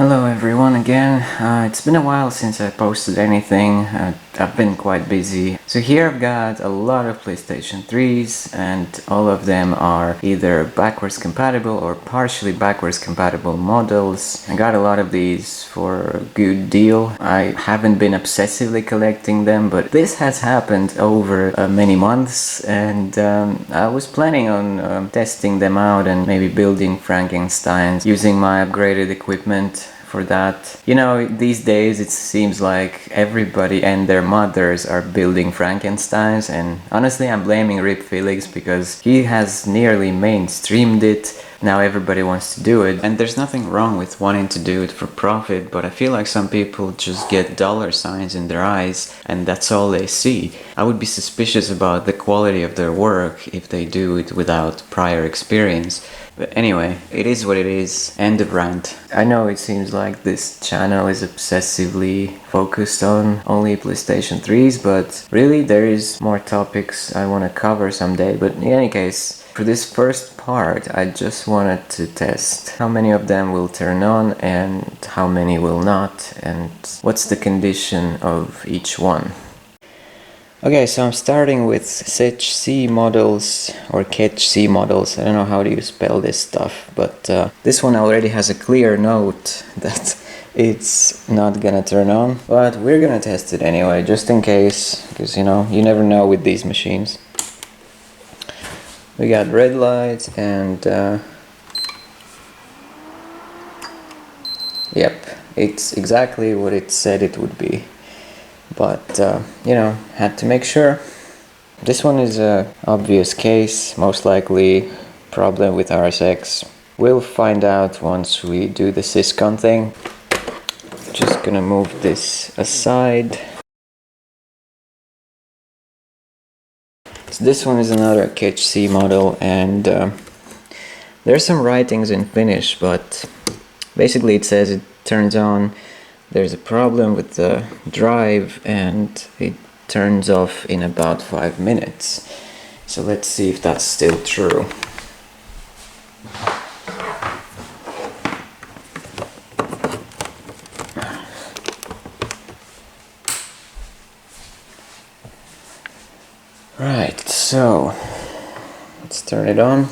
Hello everyone again. It's been a while since I posted anything. I've been quite busy. So here I've got a lot of PlayStation 3s and all of them are either backwards compatible or partially backwards compatible models. I got a lot of these for a good deal. I haven't been obsessively collecting them, but this has happened over many months and I was planning on testing them out and maybe building Frankensteins using my upgraded equipment for that. You know, these days it seems like everybody and their mothers are building Frankensteins, and honestly I'm blaming Rip Felix because he has nearly mainstreamed it. Now everybody wants to do it, and there's nothing wrong with wanting to do it for profit, but I feel like some people just get dollar signs in their eyes and that's all they see. I would be suspicious about the quality of their work if they do it without prior experience. But anyway, it is what it is. End of rant. I know it seems like this channel is obsessively focused on only PlayStation 3s, but really there is more topics I want to cover someday. But in any case, for this first part, I just wanted to test how many of them will turn on and how many will not, and what's the condition of each one. Okay, so I'm starting with C models or C models. I don't know how do you spell this stuff, but this one already has a clear note that it's not gonna turn on, but we're gonna test it anyway, just in case, because you know, you never know with these machines. We got red lights and yep, it's exactly what it said it would be. But you know, had to make sure. This one is a obvious case, most likely problem with RSX. We'll find out once we do the syscon thing. Just gonna move this aside. So this one is another C model, and there's some writings in Finnish, but basically it says it turns on. There's a problem with the drive and it turns off in about 5 minutes. So let's see if that's still true. Right, so let's turn it on.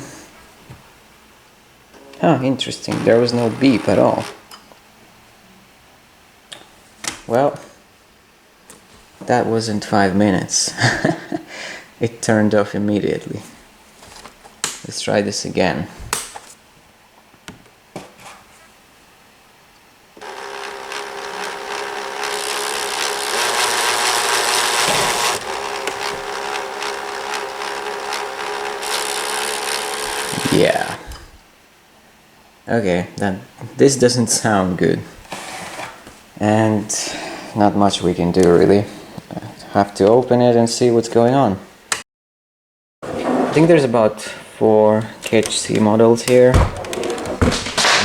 Ah, interesting, there was no beep at all. Well, that wasn't 5 minutes. It turned off immediately. Let's try this again. Yeah. Okay, then this doesn't sound good. And not much we can do really. Have to open it and see what's going on. I think there's about 4 C models here.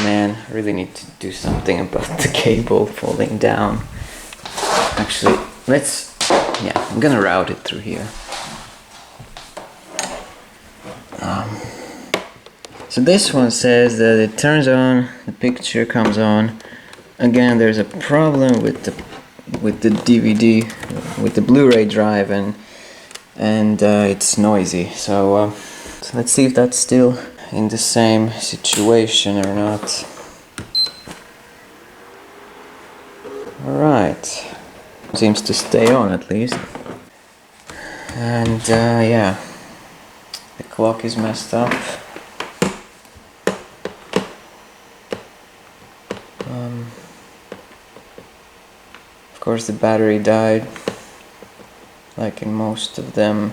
Man, I really need to do something about the cable falling down. Actually, I'm gonna route it through here. So this one says that it turns on, the picture comes on. Again, there's a problem with the DVD, with the Blu-ray drive, and it's noisy. So let's see if that's still in the same situation or not. Alright, seems to stay on at least. And yeah, the clock is messed up. Of course the battery died, like in most of them.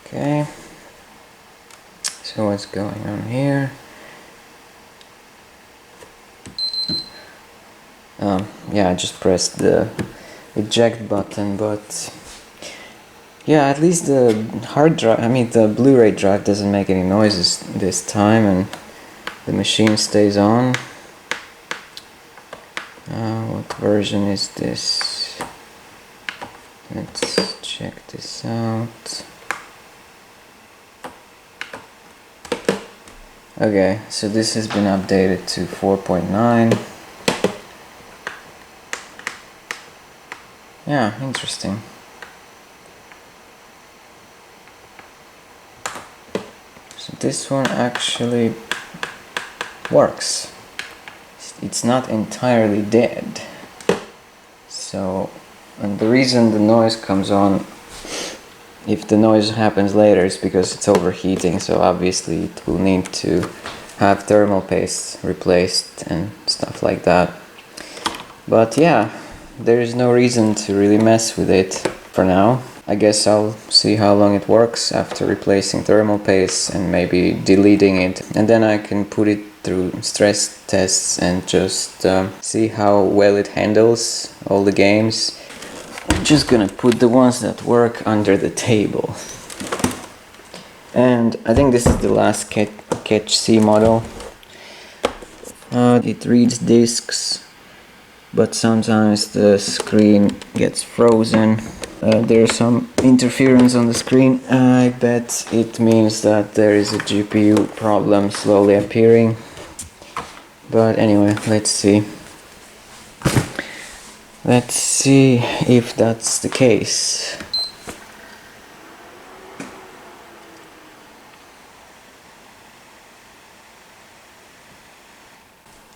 Okay, so what's going on here? Yeah, I just pressed the eject button, but Yeah, at least the hard drive, I mean the Blu-ray drive doesn't make any noises this time, and the machine stays on. What version is this? Let's check this out. Okay, so this has been updated to 4.9. Yeah, interesting. So this one actually works. It's not entirely dead. So, and the reason the noise comes on, if the noise happens later, is because it's overheating, so obviously it will need to have thermal paste replaced and stuff like that. But yeah, there is no reason to really mess with it for now. I guess I'll see how long it works after replacing thermal paste and maybe deleting it, and then I can put it through stress tests and just see how well it handles all the games. I'm just gonna put the ones that work under the table. And I think this is the last Catch C model. It reads discs, but sometimes the screen gets frozen. There's some interference on the screen. I bet it means that there is a GPU problem slowly appearing. But anyway, let's see. Let's see if that's the case.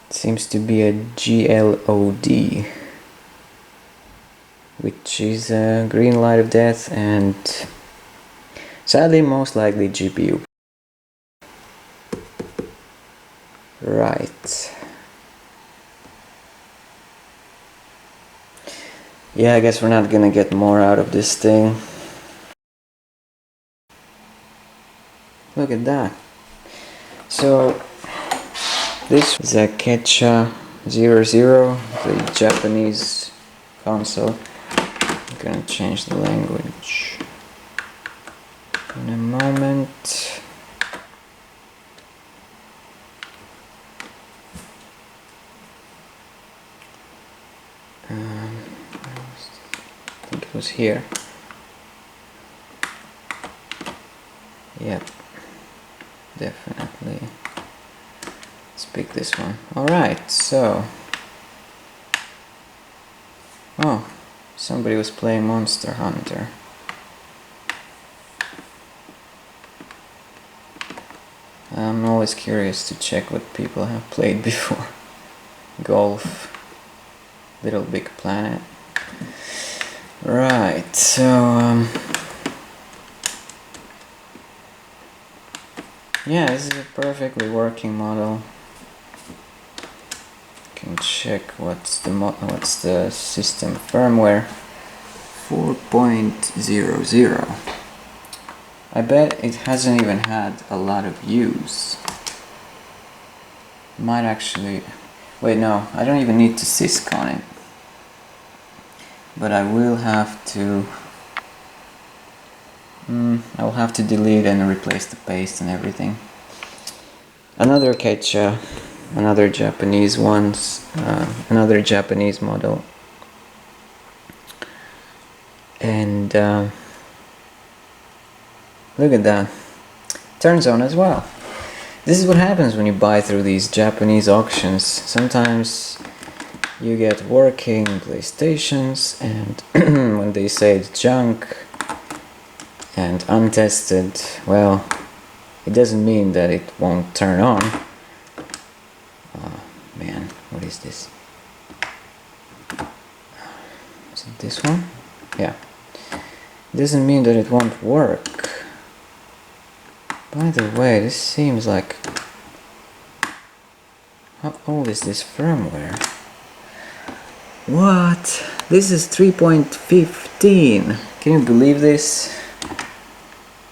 It seems to be a GLOD, which is a green light of death, and sadly most likely GPU. Right. Yeah, I guess we're not gonna get more out of this thing. Look at that. So this is a Ketcha 00, the Japanese console. I'm gonna change the language in a moment. I think it was here. Yep, definitely. Let's pick this one. Alright, so... Oh, somebody was playing Monster Hunter. I'm always curious to check what people have played before. Golf, Little Big Planet. Right, so yeah, this is a perfectly working model. Can check what's the system firmware. 4.00. I bet it hasn't even had a lot of use. Might actually... Wait, no, I don't even need to sysc on it. But I will have to... I will have to delete and replace the paste and everything. Another Ketcha, another Japanese ones, another Japanese model. And look at that. Turns on as well. This is what happens when you buy through these Japanese auctions. Sometimes you get working PlayStations, and when they say it's junk and untested, well, it doesn't mean that it won't turn on. Oh man, what is this? Is it this one? Yeah. It doesn't mean that it won't work. By the way, this seems like... How old is this firmware? What? This is 3.15. Can you believe this?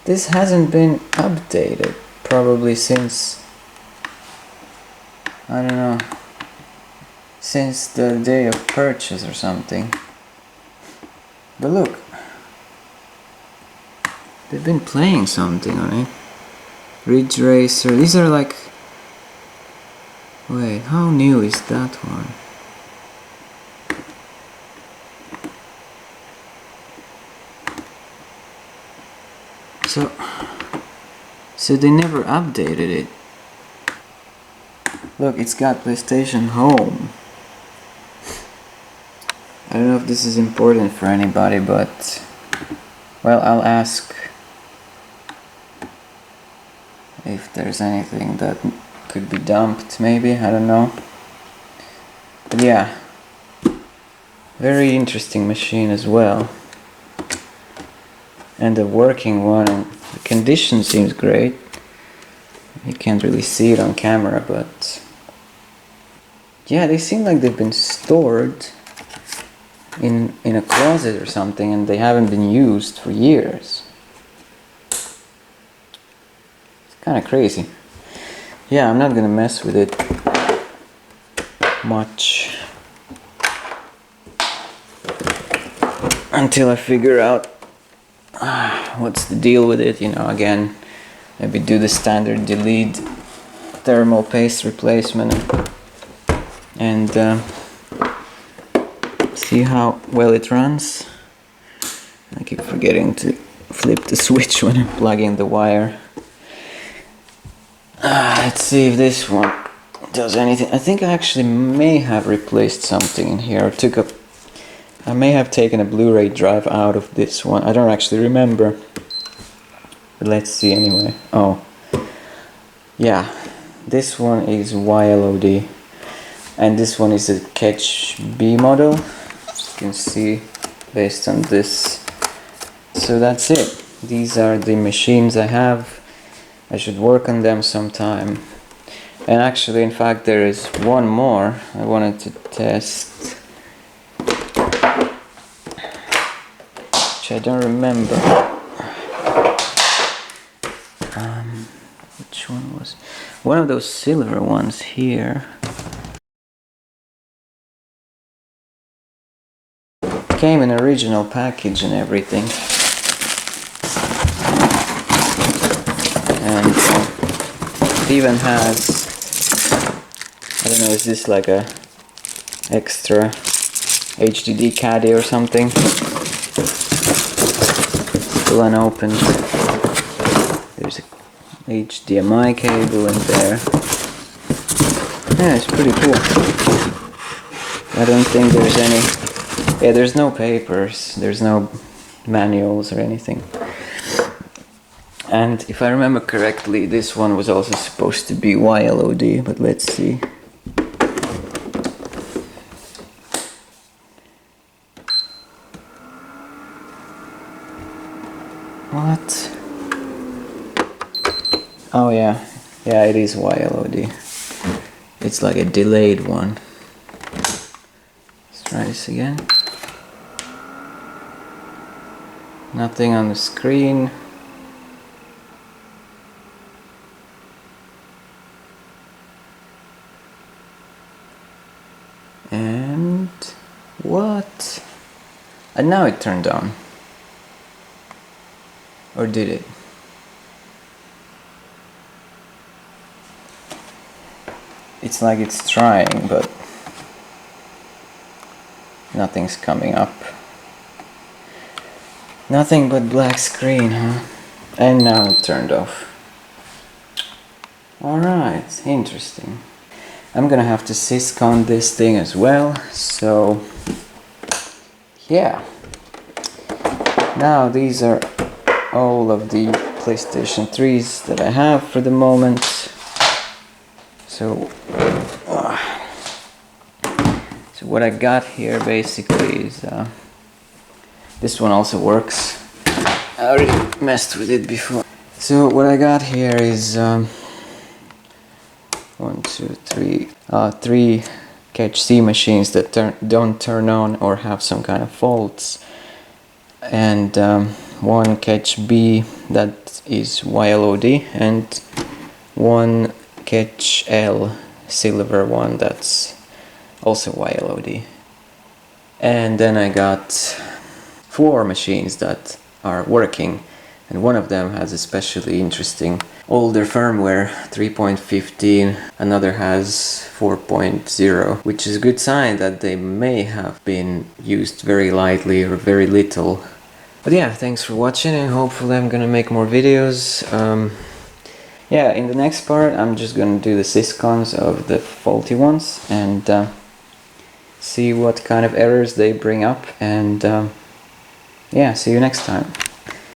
This hasn't been updated probably since... I don't know. Since the day of purchase or something. But look. They've been playing something on it. Ridge Racer. These are like... Wait, how new is that one? So they never updated it. Look, it's got PlayStation Home. I don't know if this is important for anybody, but... Well, I'll ask if there's anything that could be dumped, maybe, I don't know. But yeah, very interesting machine as well. And a working one, and the condition seems great. You can't really see it on camera, but... Yeah, they seem like they've been stored in a closet or something, and they haven't been used for years. It's kind of crazy. Yeah, I'm not gonna mess with it much until I figure out what's the deal with it. You know, again, maybe do the standard delete thermal paste replacement and see how well it runs. I keep forgetting to flip the switch when I'm plugging the wire. Let's see if this one does anything. I think I actually may have replaced something in here. I may have taken a Blu-ray drive out of this one. I don't actually remember. But let's see anyway. Oh. Yeah. This one is YLOD. And this one is a Catch B model. As you can see based on this. So that's it. These are the machines I have. I should work on them sometime. And actually, in fact, there is one more I wanted to test, which I don't remember. Which one was? One of those silver ones here. Came in original package and everything. And it even has, I don't know, is this like a extra HDD caddy or something? Still unopened. There's a HDMI cable in there. Yeah, it's pretty cool. I don't think there's any... Yeah, there's no papers, there's no manuals or anything. And if I remember correctly, this one was also supposed to be YLOD, but let's see. What? Oh yeah, yeah, it is YLOD. It's like a delayed one. Let's try this again. Nothing on the screen. And what? And now it turned on. Or did it? It's like it's trying, but nothing's coming up. Nothing but black screen, huh? And now it turned off. Alright, interesting. I'm gonna have to syscon this thing as well, so yeah. Now these are all of the PlayStation 3s that I have for the moment. So what I got here basically is this one also works. I already messed with it before. So what I got here is 3 Catch C machines that don't turn on or have some kind of faults, and 1 Catch B that is YLOD, and 1 Catch L silver one that's also YLOD. And then I got 4 machines that are working, and one of them has especially interesting older firmware, 3.15, another has 4.0, which is a good sign that they may have been used very lightly or very little. But yeah, thanks for watching, and hopefully I'm gonna make more videos. Yeah, in the next part I'm just gonna do the syscons of the faulty ones and see what kind of errors they bring up, and yeah, see you next time.